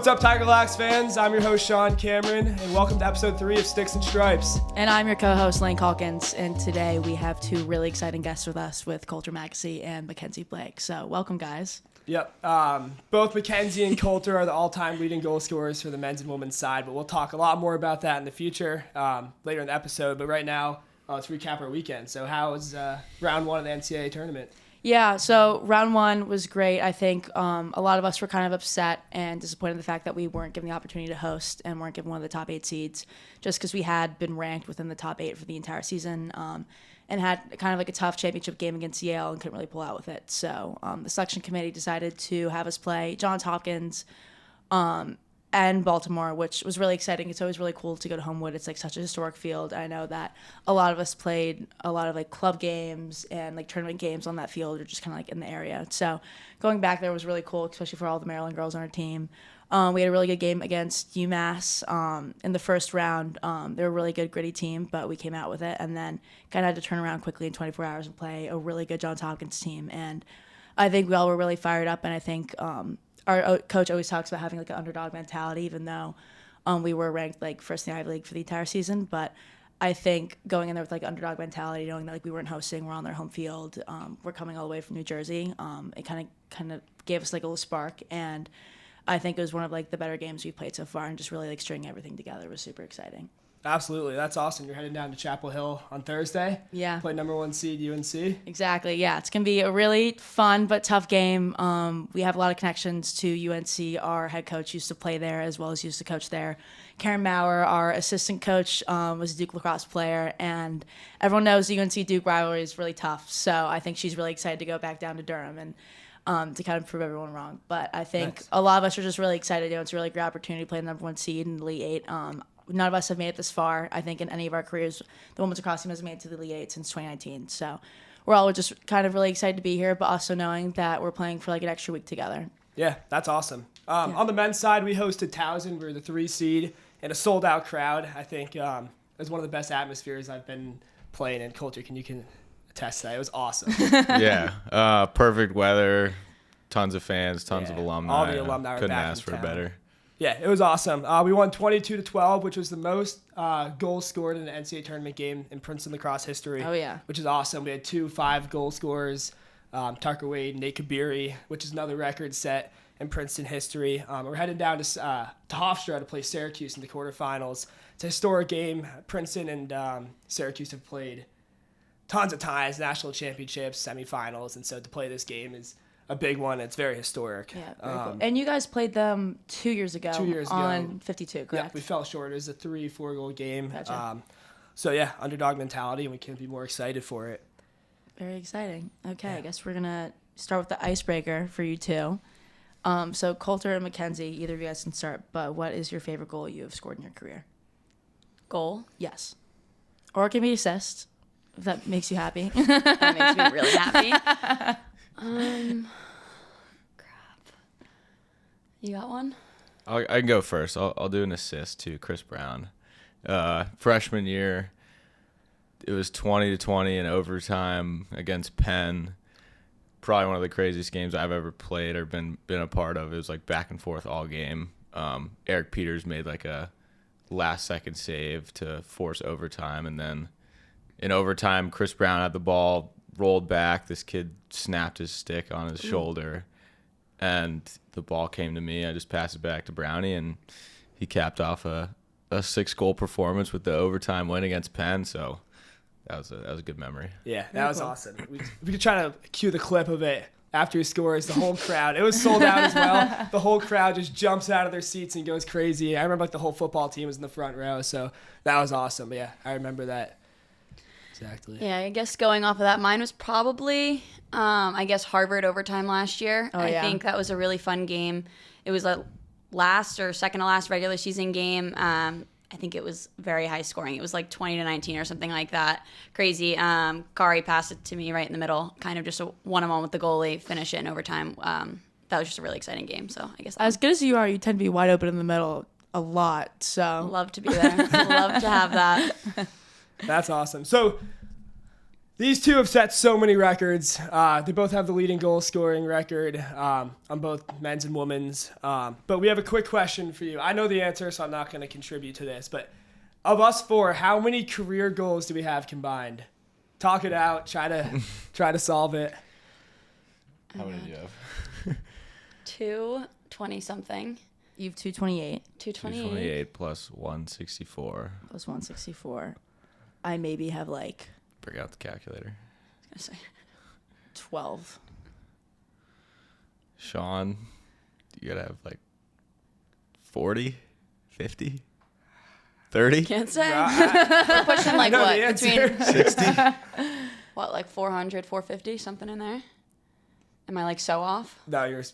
up, Tiger Lax fans? I'm your host, Sean Cameron, and welcome to episode 3 of Sticks and Stripes. And I'm your co-host, Lane Calkins, and today we have two really exciting guests with us with Coulter, Mackesy, and McKenzie Blake. So welcome, guys. Yep. Both McKenzie and Coulter are the all-time leading goal scorers for the men's and women's side, but we'll talk a lot more about that in the future, later in the episode. But right now, let's recap our weekend. So how was round 1 of the NCAA tournament? Yeah, so round 1 was great. I think a lot of us were kind of upset and disappointed in the fact that we weren't given the opportunity to host and weren't given one of the top 8 seeds just because we had been ranked within the top 8 for the entire season and had kind of like a tough championship game against Yale and couldn't really pull out with it. So the selection committee decided to have us play Johns Hopkins and Baltimore, which was really exciting. It's always really cool to go to Homewood. It's like such a historic field. I know that a lot of us played a lot of like club games and like tournament games on that field or just kind of like in the area. So going back there was really cool, especially for all the Maryland girls on our team. We had a really good game against UMass in the first round. They were a really good, gritty team, but we came out with it and then kind of had to turn around quickly in 24 hours and play a really good Johns Hopkins team. And I think we all were really fired up, and I think our coach always talks about having like an underdog mentality, even though we were ranked like first in the Ivy League for the entire season. But I think going in there with like underdog mentality, knowing that like we weren't hosting, we're on their home field, we're coming all the way from New Jersey, it kind of gave us like a little spark. And I think it was one of like the better games we've played so far, and just really like stringing everything together was super exciting. Absolutely. That's awesome. You're heading down to Chapel Hill on Thursday. Yeah. Play number 1 seed UNC. Exactly. Yeah. It's going to be a really fun but tough game. We have a lot of connections to UNC. Our head coach used to play there as well as used to coach there. Karen Maurer, our assistant coach, was a Duke lacrosse player, and everyone knows the UNC-Duke rivalry is really tough. So I think she's really excited to go back down to Durham and to kind of prove everyone wrong. But I think a lot of us are just really excited. It's a really great opportunity to play the number 1 seed in the Elite 8. None of us have made it this far, I think, in any of our careers. The women's lacrosse team has made it to the Elite 8 since 2019. So we're all just kind of really excited to be here, but also knowing that we're playing for like an extra week together. Yeah, that's awesome. On the men's side, we hosted Towson. We were the 3 seed and a sold-out crowd. I think it was one of the best atmospheres I've been playing in. Coulter, you can attest to that. It was awesome. Yeah, perfect weather, tons of fans, tons of alumni. All the alumni were couldn't back ask in for town. better. Yeah, it was awesome. We won 22-12, which was the most goals scored in an NCAA tournament game in Princeton lacrosse history. Oh, yeah. Which is awesome. We had 2 5-goal scorers, Tucker Wade, Nate Kabiri, which is another record set in Princeton history. We're heading down to Hofstra to play Syracuse in the quarterfinals. It's a historic game. Princeton and Syracuse have played tons of times, national championships, semifinals, and so to play this game is a big one. It's very historic. Yeah, very cool. And you guys played them 2 years ago. 2 years ago. On 52, correct? Yeah, we fell short. It was a 3-4 goal game. Gotcha. So yeah, underdog mentality, and we can't be more excited for it. Very exciting. Okay, I guess we're going to start with the icebreaker for you two. So Coulter and McKenzie, either of you guys can start, but what is your favorite goal you have scored in your career? Goal? Yes. Or it can be assist, if that makes you happy. That makes me really happy. Crap. You got one? I can go first. I'll do an assist to Chris Brown. Freshman year, it was 20-20 in overtime against Penn. Probably one of the craziest games I've ever played or been a part of. It was like back and forth all game. Eric Peters made like a last-second save to force overtime, and then in overtime, Chris Brown had the ball, rolled back. This kid snapped his stick on his shoulder, and the ball came to me. I just passed it back to Brownie, and he capped off a 6-goal performance with the overtime win against Penn. So that was a good memory. Yeah, that was awesome. We could try to cue the clip of it after he scores. The whole crowd, it was sold out as well. The whole crowd just jumps out of their seats and goes crazy. I remember like the whole football team was in the front row, so that was awesome. But yeah, I remember that. Exactly. Yeah, I guess going off of that, mine was probably, Harvard overtime last year. I think that was a really fun game. It was a last or second to last regular season game. I think it was very high scoring. It was like 20-19 or something like that. Crazy. Kari passed it to me right in the middle, kind of just a one-on-one with the goalie, finish it in overtime. That was just a really exciting game. So I guess as good as you are, you tend to be wide open in the middle a lot. So love to be there. Love to have that. That's awesome. So These two have set so many records. They both have the leading goal scoring record on both men's and women's. But we have a quick question for you. I know the answer, so I'm not going to contribute to this. But of us four, how many career goals do we have combined? Talk it out. Try to solve it. How many do you have? 220-something. You have 228. 228 plus 164. Plus 164. I maybe have like... Bring out the calculator. I was gonna say 12. Sean, you gotta have like 40, 50, 30? Can't say. We're pushing like what? Between 60? what, like 400, 450, something in there? Am I like so off? No, you're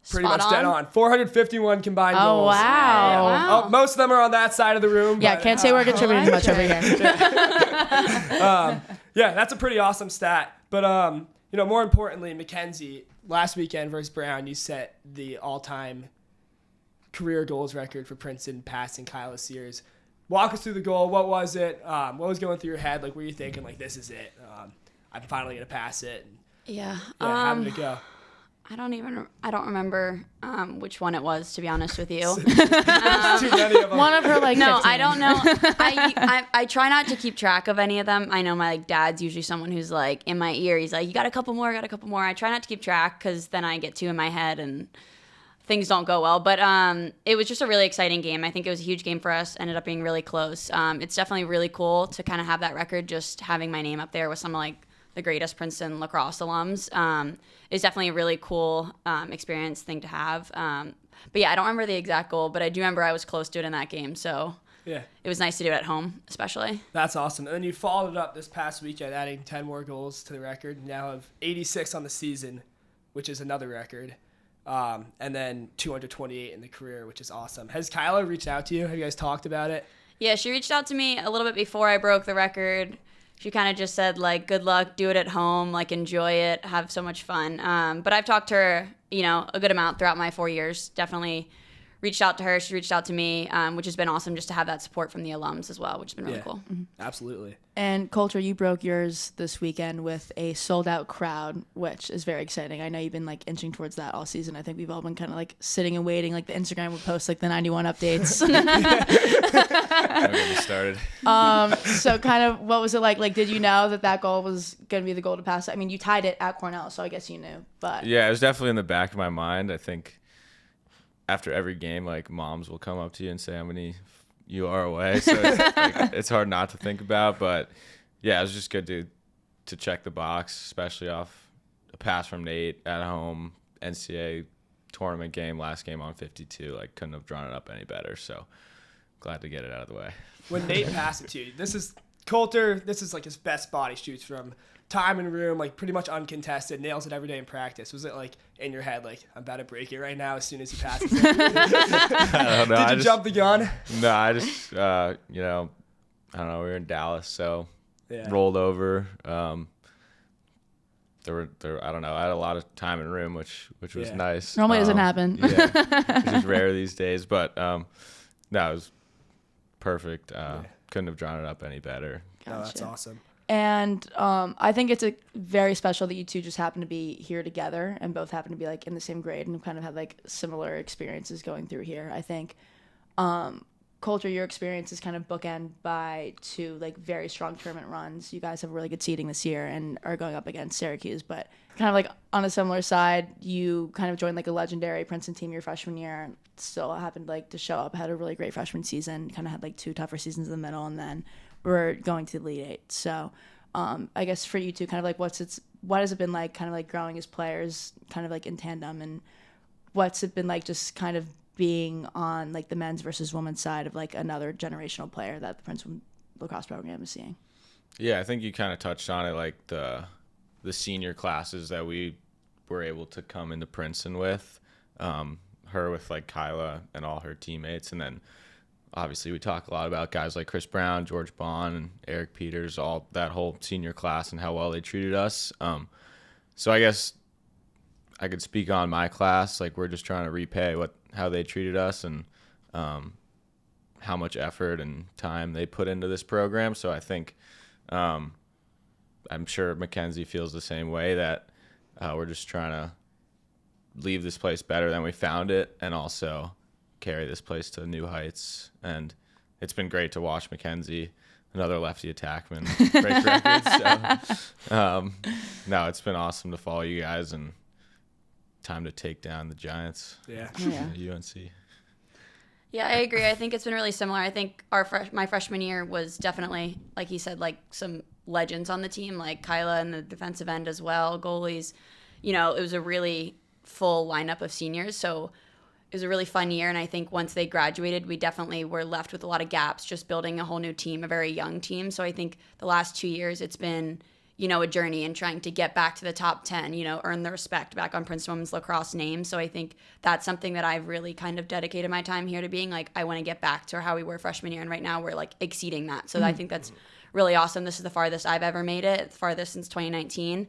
pretty Spot much dead on. 451 combined Oh, goals. wow. Wow. Oh, most of them are on that side of the room. Yeah, but, can't say we're contributing much over here. Yeah, that's a pretty awesome stat. But more importantly, McKenzie, last weekend versus Brown, you set the all-time career goals record for Princeton, passing Kyla Sears. Walk us through the goal. What was it? What was going through your head? Like, were you thinking, like, this is it? I'm finally gonna pass it. Yeah. How did it go? I don't remember which one it was, to be honest with you. There's too many of them. One of her like No, 15. I don't know. I try not to keep track of any of them. I know my dad's usually someone who's like in my ear. He's like, you got a couple more, I try not to keep track because then I get too in my head and things don't go well. But it was just a really exciting game. I think it was a huge game for us. Ended up being really close. It's definitely really cool to kind of have that record, just having my name up there with some like the greatest Princeton lacrosse alums. It's definitely a really cool experience thing to have. But yeah, I don't remember the exact goal, but I do remember I was close to it in that game. So Yeah, it was nice to do it at home, especially. that's awesome. And then you followed it up this past weekend, adding 10 more goals to the record. You now have 86 on the season, which is another record. And then 228 in the career, which is awesome. Has Kyla reached out to you? Have you guys talked about it? Yeah, she reached out to me a little bit before I broke the record. She kind of just said, like, good luck, do it at home, like, enjoy it, have so much fun. But I've talked to her, a good amount throughout my 4 years. Definitely reached out to her. She reached out to me, which has been awesome just to have that support from the alums as well, which has been really cool. Mm-hmm. Absolutely. And Coulter, you broke yours this weekend with a sold-out crowd, which is very exciting. I know you've been like inching towards that all season. I think we've all been kind of like sitting and waiting. Like the Instagram would post like the 91 updates. Don't get me started. So kind of what was it like? Like, did you know that goal was going to be the goal to pass? I mean, you tied it at Cornell, so I guess you knew. But Yeah, it was definitely in the back of my mind. I think after every game, like, moms will come up to you and say how many you are away. So it's hard not to think about. But, yeah, it was just good to check the box, especially off a pass from Nate at home, NCAA tournament game, last game on 52. Like, couldn't have drawn it up any better. So glad to get it out of the way. When Nate passed it to you, this is Coulter. This is like his best spot. He shoots from time and room, like pretty much uncontested, nails it every day in practice. Was it like in your head, like, I'm about to break it right now as soon as he passes it? I don't know. Did you jump the gun? No, I just, I don't know. We were in Dallas, so Yeah. rolled over. There, I don't know. I had a lot of time and room, which was Yeah. nice. normally doesn't happen. Yeah, which is rare these days. But no, it was perfect. Couldn't have drawn it up any better. No, that's Gotcha. awesome. And I think it's very special that you two just happen to be here together and both happen to be like in the same grade and kind of had like similar experiences going through here. I think Coulter, your experience is kind of bookend by two like very strong tournament runs. You guys have really good seeding this year and are going up against Syracuse, but kind of like on a similar side, you kind of joined like a legendary Princeton team your freshman year and still happened like to show up, had a really great freshman season, kind of had like two tougher seasons in the middle, and then we're going to the Elite Eight. So I guess for you two, kind of like what has it been like kind of like growing as players kind of like in tandem, and what's it been like just kind of being on like the men's versus women's side of like another generational player that the Princeton lacrosse program is seeing? Yeah, I think you kind of touched on it, like the senior classes that we were able to come into Princeton with, her with like Kyla and all her teammates, and then obviously we talk a lot about guys like Chris Brown, George Bond, and Eric Peters, all that whole senior class and how well they treated us. So I guess I could speak on my class. Like, we're just trying to repay how they treated us and how much effort and time they put into this program. So I think I'm sure McKenzie feels the same way, that we're just trying to leave this place better than we found it, and also carry this place to new heights. And it's been great to watch McKenzie, another lefty attackman, break records. So, no, it's been awesome to follow you guys, and time to take down the Giants. Yeah. UNC. Yeah, I agree. I think it's been really similar. I think my freshman year was definitely, like he said, like some legends on the team, like Kyla in the defensive end as well, goalies. You know, it was a really full lineup of seniors, so it was a really fun year. And I think once they graduated, we definitely were left with a lot of gaps, just building a whole new team, a very young team. So I think the last 2 years, it's been, you know, a journey and trying to get back to the top 10, you know, earn the respect back on Princeton women's lacrosse name. So I think that's something that I've really kind of dedicated my time here to being like, I want to get back to how we were freshman year. And right now we're like exceeding that. So I think that's really awesome. This is the farthest I've ever made it, farthest since 2019.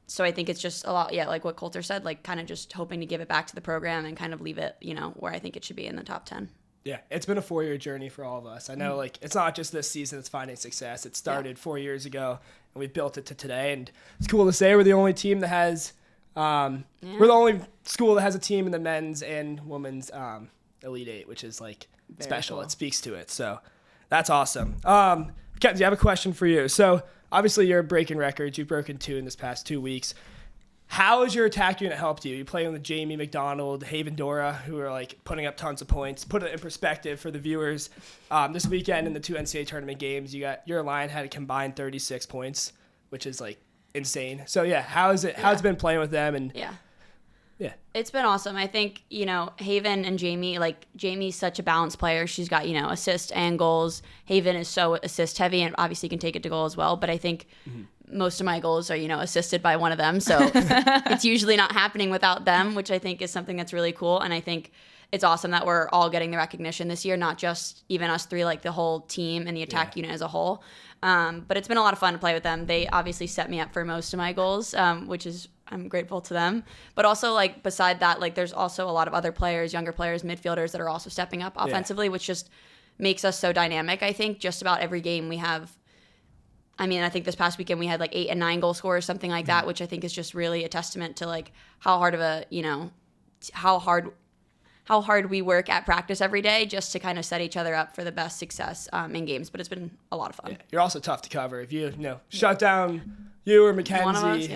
So I think it's just a lot, like what Coulter said, like kind of just hoping to give it back to the program and kind of leave it, you know, where I think it should be in the top 10. Yeah, it's been a 4-year journey for all of us. I know, like, it's not just this season that's finding success. It started 4 years ago, and we built it to today. And it's cool to say we're the only team that has we're the only school that has a team in the men's and women's Elite Eight, which is, like, very special. Cool. It speaks to it. So that's awesome. Mackenzie, I have a question for you. So obviously you're breaking records. You've broken 2 in this past 2 weeks. How has your attack unit helped you? You play with Jamie McDonald, Haven Dora, who are like putting up tons of points. Put it in perspective for the viewers. This weekend in the 2 NCAA tournament games, your line had a combined 36 points, which is like insane. So yeah, how's it been playing with them? And yeah, it's been awesome. I think, you know, Haven and Jamie, like Jamie's such a balanced player. She's got, you know, assists and goals. Haven is so assist heavy and obviously can take it to goal as well. But I think most of my goals are, you know, assisted by one of them. So it's usually not happening without them, which I think is something that's really cool. And I think it's awesome that we're all getting the recognition this year, not just even us 3, like the whole team and the attack unit as a whole. But it's been a lot of fun to play with them. They obviously set me up for most of my goals, which is, I'm grateful to them. But also, like, beside that, like, there's also a lot of other players, younger players, midfielders that are also stepping up offensively, which just makes us so dynamic. I think just about every game we have, I mean, I think this past weekend we had like 8 and 9 goal scorers, something like that, which I think is just really a testament to like how hard of a, you know, how hard we work at practice every day just to kind of set each other up for the best success in games. But it's been a lot of fun. Yeah. You're also tough to cover. If you know, shut down you or McKenzie,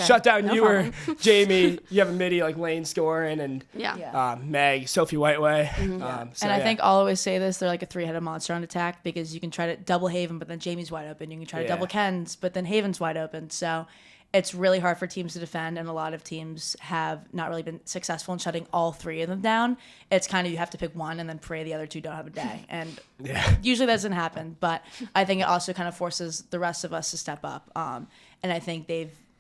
shut down you or Jamie, you have a midi like Lane scoring and Meg, Sophie Whiteway. And I think I'll always say this, they're like a 3-headed monster on attack because you can try to double Haven, but then Jamie's wide open. You can try to double Ken's, but then Haven's wide open. So it's really hard for teams to defend, and a lot of teams have not really been successful in shutting all 3 of them down. It's kind of you have to pick one and then pray the other 2 don't have a day. And usually that doesn't happen, but I think it also kind of forces the rest of us to step up. And I think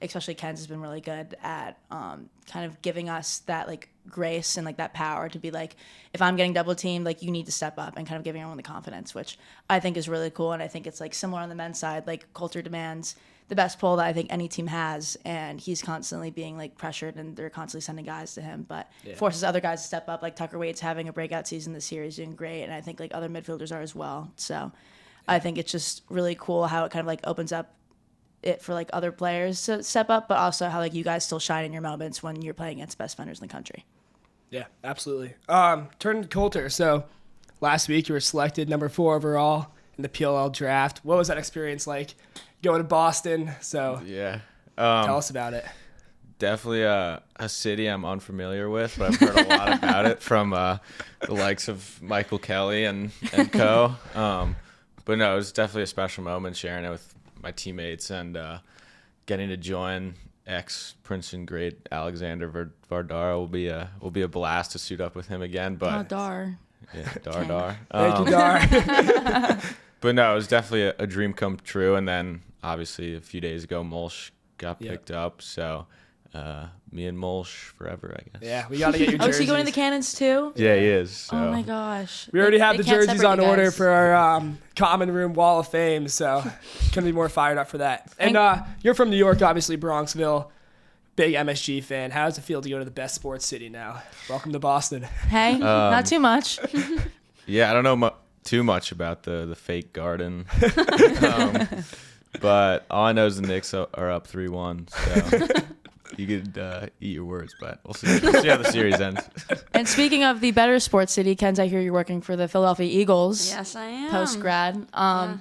especially Ken's has been really good at kind of giving us that like grace and like that power to be like, if I'm getting double teamed, like you need to step up, and kind of giving everyone the confidence, which I think is really cool. And I think it's like similar on the men's side, like Coulter demands the best pull that I think any team has, and he's constantly being like pressured and they're constantly sending guys to him, but forces other guys to step up. Like Tucker Wade's having a breakout season this year, he's doing great, and I think like other midfielders are as well. So I think it's just really cool how it kind of like opens up it for like other players to step up, but also how like you guys still shine in your moments when you're playing against best defenders in the country. Yeah, absolutely. Turn to Coulter. So last week you were selected number 4 overall in the PLL draft. What was that experience like? Going to Boston, so tell us about it. Definitely a city I'm unfamiliar with, but I've heard a lot about it from the likes of Michael Kelly and co. But no, it was definitely a special moment sharing it with my teammates and getting to join ex-Princeton great Alexander Vardar will be a blast to suit up with him again. But Dar. Yeah, Dar. Thank you, Dar. But no, it was definitely a dream come true. And then obviously a few days ago, Mulch got picked up. So me and Mulch forever, I guess. Yeah, we got to get your jerseys. Oh, is he going to the Cannons too? Yeah, he is. So. Oh my gosh. We already have the jerseys on order for our Common Room Wall of Fame. So couldn't be more fired up for that. And you're from New York, obviously, Bronxville. Big MSG fan. How does it feel to go to the best sports city now? Welcome to Boston. Hey, not too much. Yeah, I don't know too much about the fake garden. But all I know is the Knicks are up 3-1. So you could eat your words, but we'll see. We'll see how the series ends. And speaking of the better sports city, Kenz, I hear you're working for the Philadelphia Eagles. Yes, I am. Post-grad.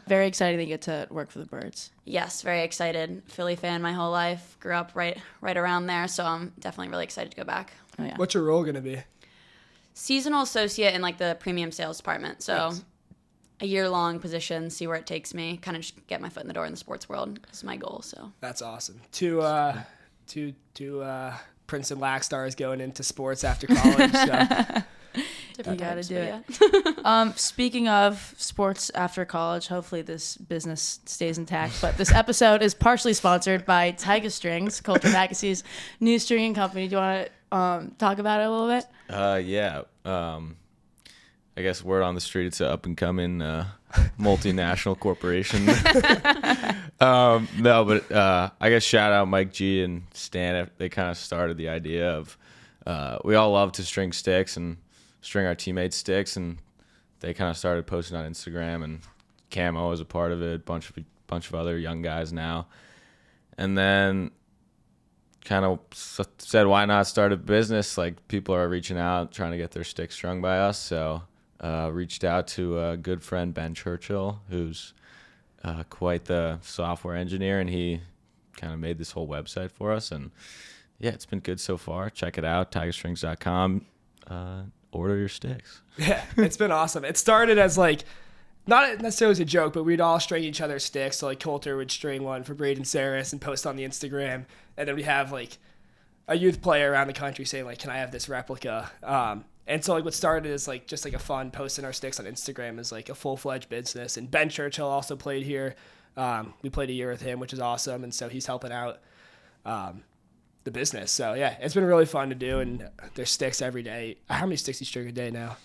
Very exciting that you get to work for the Birds. Yes, very excited. Philly fan my whole life. Grew up right around there, so I'm definitely really excited to go back. Oh, yeah. What's your role going to be? Seasonal associate in like the premium sales department. So a year-long position, see where it takes me. Kind of just get my foot in the door in the sports world is my goal. So That's awesome. Two Princeton Lac stars going into sports after college. So. You got to do it. Yeah. Speaking of sports after college, hopefully this business stays intact. But this episode is partially sponsored by Tiger Strings, Coulter Mackesy's new stringing company. Do you want to talk about it a little bit? Yeah. I guess word on the street, it's an up-and-coming multinational corporation. No, but I guess shout out Mike G and Stan. They kind of started the idea of we all love to string sticks and string our teammates' sticks, and they kind of started posting on Instagram, and Camo is a part of it, bunch of other young guys now. And then kind of said, why not start a business? Like, people are reaching out, trying to get their sticks strung by us. So reached out to a good friend, Ben Churchill, who's quite the software engineer, and he kind of made this whole website for us. And yeah, it's been good so far. Check it out, tigerstrings.com. Order your sticks. Yeah, it's been awesome. It started as like, not necessarily as a joke, but we'd all string each other's sticks. So like Coulter would string one for Braden Saris and post on the Instagram. And then we have like a youth player around the country saying like, can I have this replica? And so like what started as like just like a fun posting our sticks on Instagram is like a full-fledged business. And Ben Churchill also played here. We played a year with him, which is awesome. And so he's helping out the business. So yeah, it's been really fun to do, and there's sticks every day. How many sticks do you string a day now?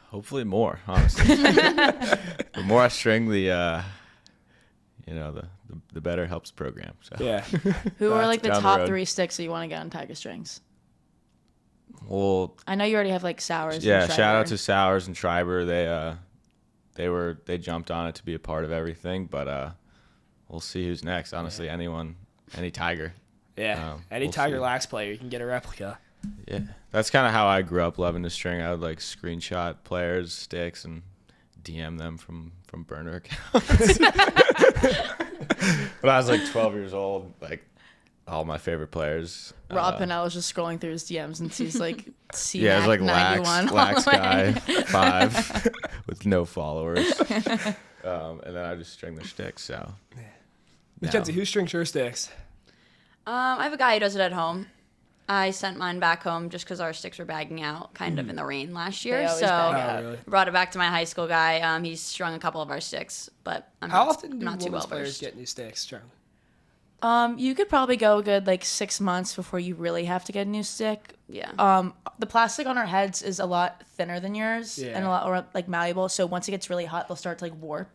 Hopefully more, honestly. The more I string, the better it helps the program. So. Yeah. Who are like the down the top road. 3 sticks that you want to get on Tiger Strings? Well, I know you already have like Sowers. yeah, and shout out Schreiber. to Sowers and Schreiber. They jumped on it to be a part of everything, but we'll see who's next. Honestly, any Tiger. Yeah. Any We'll Tiger see. Lax player, you can get a replica. Yeah, that's kind of how I grew up loving to string. I would like screenshot players' sticks and DM them from burner accounts. When I was like 12 years old, like all my favorite players. Rob Pinnell was just scrolling through his DMs and sees like C Yeah, it was like 91 Lax all the guy way. 5 with no followers, and then I just string their sticks. So, McKenzie, who strings your sticks? I have a guy who does it at home. I sent mine back home just because our sticks were bagging out kind of in the rain last year. They always So bag out. Oh, really? brought it back to my high school guy. He's strung a couple of our sticks, but I'm How not, often do not too women's well players versed. get new sticks strung? You could probably go a good like 6 months before you really have to get a new stick. Yeah. The plastic on our heads is a lot thinner than yours Yeah. and a lot more like malleable. So once it gets really hot, they'll start to like warp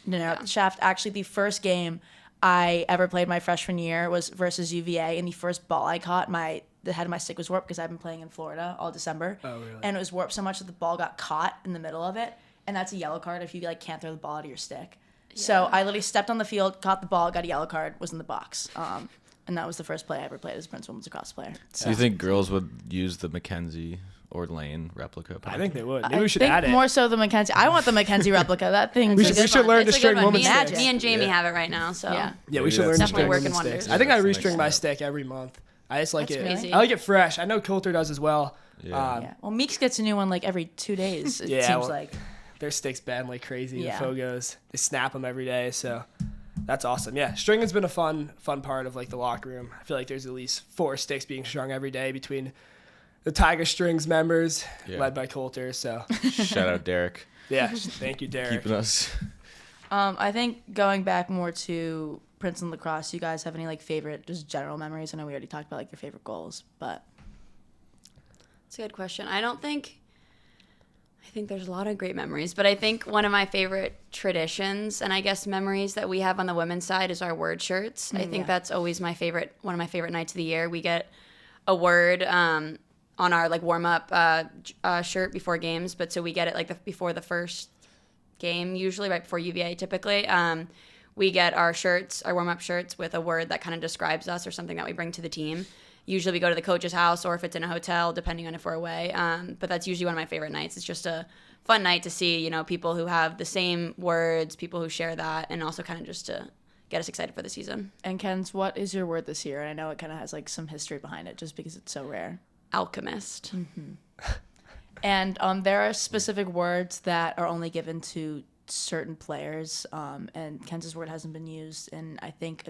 in and out the shaft. Actually, the first game I ever played my freshman year was versus UVA, and the first ball I caught, the head of my stick was warped because I've been playing in Florida all December. Oh, really? And it was warped so much that the ball got caught in the middle of it, and that's a yellow card if you like can't throw the ball out of your stick. So I literally stepped on the field, caught the ball, got a yellow card, was in the box. And that was the first play I ever played as a Princeton women's lacrosse player. do you think girls would use the McKenzie or Lane replica? I think they would. Maybe I we should think add it. more so the McKenzie. I want the McKenzie replica. That thing. We is should- a we good should one. learn to It's a string good one. women's Me and, sticks. me and Jamie Yeah. have it right now, so Yeah. Yeah, we Maybe should learn that's to definitely string working women's wonders. sticks. I think I That's restring next my step. stick every month. I just like That's it. crazy. I like it fresh. I know Coulter does as well. Yeah. Yeah. Well, Meeks gets a new one like every 2 days. It Yeah, seems well, like. Their sticks bend like crazy. Yeah. The Fogos, they snap them every day. So that's awesome. Yeah, stringing's been a fun part of like the locker room. I feel like there's at least 4 sticks being strung every day between the Tiger Strings members, Yeah. led by Coulter. So Shout out Derek, yeah, thank you, Derek. keeping us. I think going back more to Princeton lacrosse, you guys have any like favorite just general memories? I know we already talked about like your favorite goals, but it's a good question. I think there's a lot of great memories, but I think one of my favorite traditions and I guess memories that we have on the women's side is our word shirts. I think that's always one of my favorite nights of the year. We get a word on our like warm up shirt before games, but so we get it like before the first game, usually right before UVA typically. we get our shirts, our warm-up shirts with a word that kind of describes us or something that we bring to the team. Usually we go to the coach's house or if it's in a hotel, depending on if we're away. But that's usually one of my favorite nights. It's just a fun night to see, you know, people who have the same words, people who share that, and also kind of just to get us excited for the season. And Kens, what is your word this year? I know it kind of has like some history behind it just because it's so rare. Alchemist. Mm-hmm. And there are specific words that are only given to certain players, and Kens's word hasn't been used in, I think,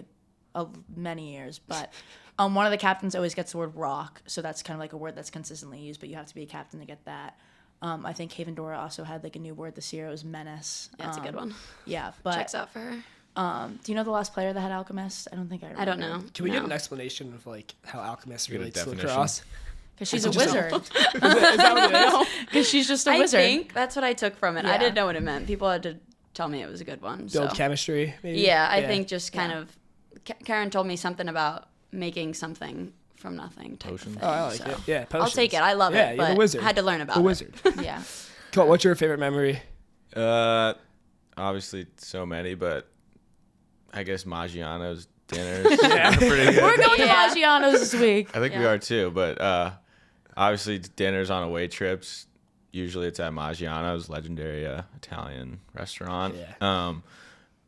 many years, but one of the captains always gets the word rock, so that's kind of like a word that's consistently used, but you have to be a captain to get that. I think Haven Dora also had like a new word this year. It was menace. That's a good one. Yeah, but checks out for her. Do you know the last player that had alchemist? I don't think I remember. I don't know. Can we get an explanation of like how alchemist Get a relates to definition? lacrosse? Because she's a wizard. Is that what it is? Because she's just a I wizard. think that's what I took from it. Yeah. I didn't know what it meant. People had to tell me it was a good one. Build so. chemistry, maybe? Yeah, I think just kind of. Karen told me something about making something from nothing type Potion? of thing. Oh, I like so. it. Yeah, potions. I'll take it. I love Yeah, it. you're But the wizard. I had to learn about The it. wizard. Yeah. Cool. What's your favorite memory? Obviously so many, but I guess Maggiano's dinners Yeah. are pretty good. We're going Yeah. to Maggiano's this week. I think we Yeah. are too, but obviously dinners on away trips. Usually it's at Maggiano's, legendary Italian restaurant. Yeah.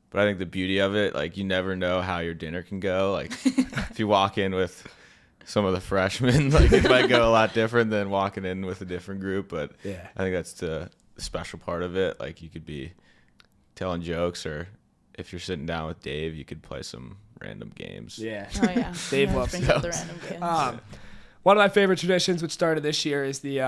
But I think the beauty of it, like you never know how your dinner can go. Like if you walk in with some of the freshmen, like it might go a lot different than walking in with a different group. But Yeah. I think that's the special part of it. Like you could be telling jokes, or if you're sitting down with Dave, you could play some random games. Yeah. Oh, yeah. Dave Yeah, loves bring up the those. random games. One of my favorite traditions, which started this year, is the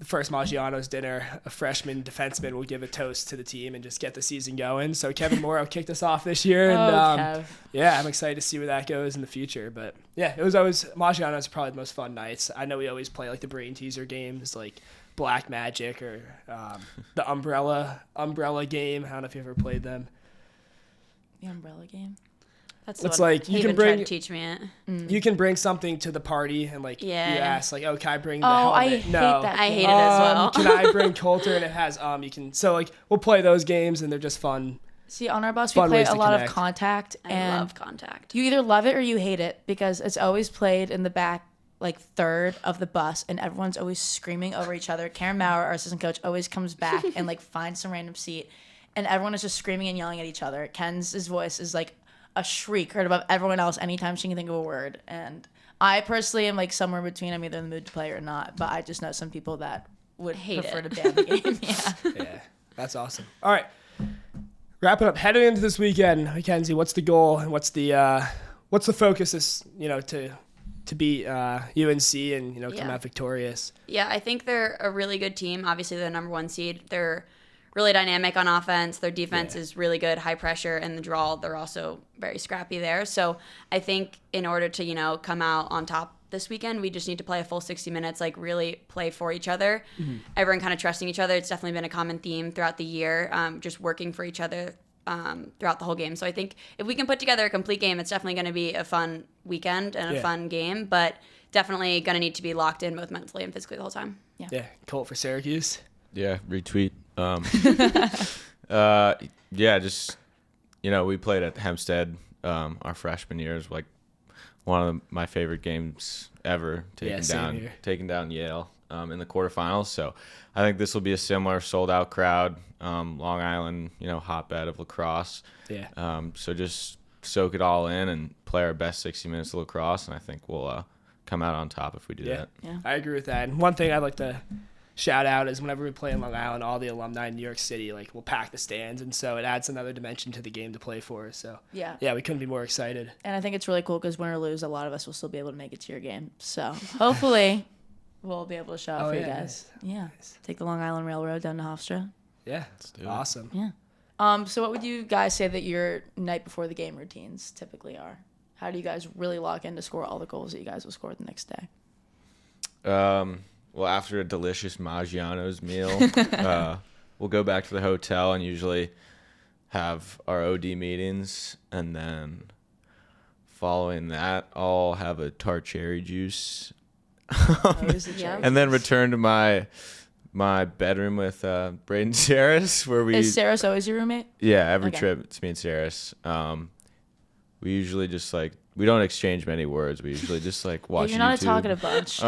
first Maggiano's dinner. A freshman defenseman will give a toast to the team and just get the season going. So Kevin Morrow kicked us off this year, and Kev. yeah, I'm excited to see where that goes in the future. But yeah, it was always Maggiano's are probably the most fun nights. I know we always play like the brain teaser games, like Black Magic or the umbrella game. I don't know if you ever played them. The umbrella game. That's It's what like you Haven can bring tried to teach me it. you can bring something to the party and like Yeah. you ask like, oh, can I bring the Oh, I helmet? hate No. that I game. hate it as well. Can I bring Coulter? And it has you can so like we'll play those games and they're just fun. See, on our bus, we Fun play ways a to lot of connect. contact, I and love contact. you either love it or you hate it because it's always played in the back, like third of the bus, and everyone's always screaming over each other. Karen Maurer, our assistant coach, always comes back and like finds some random seat, and everyone is just screaming and yelling at each other. Ken's voice is like a shriek heard above everyone else anytime she can think of a word. And I personally am like somewhere between. I'm either in the mood to play or not, but I just know some people that would Hate prefer it. to ban the game. Yeah. Yeah, that's awesome. All right, wrap it up. Heading into this weekend, McKenzie, what's the goal and what's the focus? This to beat UNC and come Yeah. out victorious. Yeah, I think they're a really good team. Obviously, they're the number one seed. They're really dynamic on offense. Their defense is really good, high pressure, and the draw, they're also very scrappy there. So I think in order to, come out on top this weekend, we just need to play a full 60 minutes, like really play for each other. Mm-hmm. Everyone kind of trusting each other. It's definitely been a common theme throughout the year, just working for each other throughout the whole game. So I think if we can put together a complete game, it's definitely going to be a fun weekend and a fun game, but definitely going to need to be locked in both mentally and physically the whole time. Yeah, Colt for Syracuse. Yeah, retweet. Just we played at Hempstead our freshman year. Is like one of my favorite games ever. Same Taking down Yale in the quarterfinals. So I think this will be a similar sold out crowd. Long Island, hotbed of lacrosse. Yeah. So just soak it all in and play our best 60 minutes of lacrosse, and I think we'll come out on top if we do that. Yeah. I agree with that. And one thing I'd like to shout out is whenever we play in Long Island, all the alumni in New York City will pack the stands, and so it adds another dimension to the game to play for. So Yeah. we couldn't be more excited. And I think it's really cool because win or lose, a lot of us will still be able to make it to your game. So hopefully we'll be able to show up for you guys. Nice. Yeah. Take the Long Island Railroad down to Hofstra. Yeah, do it. awesome. Yeah. So what would you guys say that your night before the game routines typically are? How do you guys really lock in to score all the goals that you guys will score the next day? Well, after a delicious Maggiano's meal, we'll go back to the hotel and usually have our OD meetings, and then following that, I'll have a tart cherry juice, Always the Yeah. cherry. and then return to my My bedroom with Braden Saris, where we. Is Saris always your roommate? Yeah, every Okay. trip it's me and Saris. We usually just like we don't exchange many words. We usually just like watch. You're not YouTube, a talkative bunch.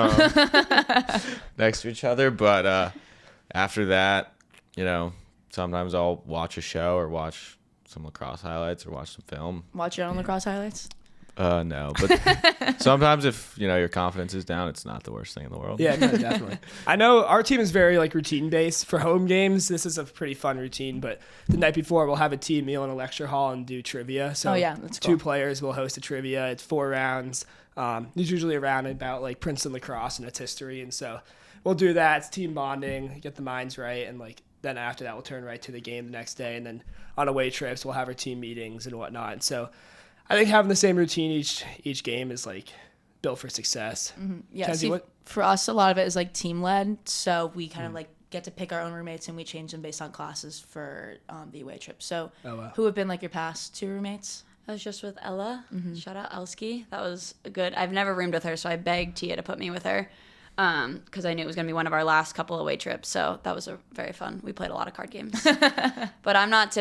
next to each other, but after that, sometimes I'll watch a show or watch some lacrosse highlights or watch some film. Watch your own lacrosse highlights? No, but sometimes if your confidence is down, it's not the worst thing in the world. Yeah, no, definitely. I know our team is very like routine based for home games. This is a pretty fun routine, but the night before we'll have a team meal in a lecture hall and do trivia. So that's cool. 2 players will host a trivia. It's 4 rounds. There's usually a round about like Princeton lacrosse and its history, and so we'll do that. It's team bonding, get the minds right, and like then after that we'll turn right to the game the next day, and then on away trips we'll have our team meetings and whatnot. And so I think having the same routine each game is like built for success. Mm-hmm. Yeah, Kenzie, for us, a lot of it is like team led. So we kind of like get to pick our own roommates and we change them based on classes for the away trip. So who have been like your past 2 roommates? I was just with Ella. Shout out Elsky. That was good. I've never roomed with her, so I begged Tia to put me with her because I knew it was going to be one of our last couple away trips. So that was very fun. We played a lot of card games. But I'm not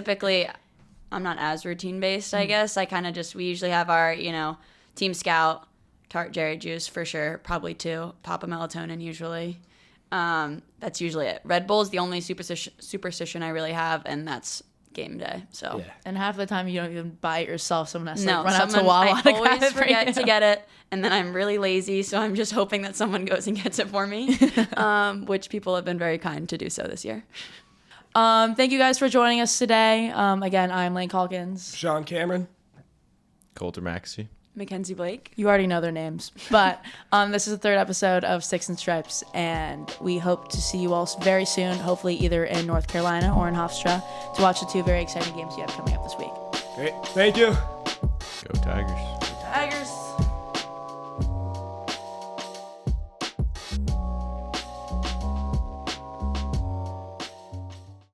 as routine based, I guess. I kind of we usually have our, Team Scout, Tart Jerry Juice for sure, probably 2, Papa Melatonin usually. That's usually it. Red Bull's the only superstition I really have, and that's game day. So And half the time you don't even buy it yourself. Someone has to no, run out to Wawa I to grab always it for forget you. to get it, and then I'm really lazy, so I'm just hoping that someone goes and gets it for me, which people have been very kind to do so this year. Thank you guys for joining us today. Again, I'm Lane Calkins. Sean Cameron. Coulter Mackesy. McKenzie Blake. You already know their names. But this is the 3rd episode of Sticks and Stripes, and we hope to see you all very soon, hopefully either in North Carolina or in Hofstra, to watch the 2 very exciting games you have coming up this week. Great. Thank you. Go Tigers.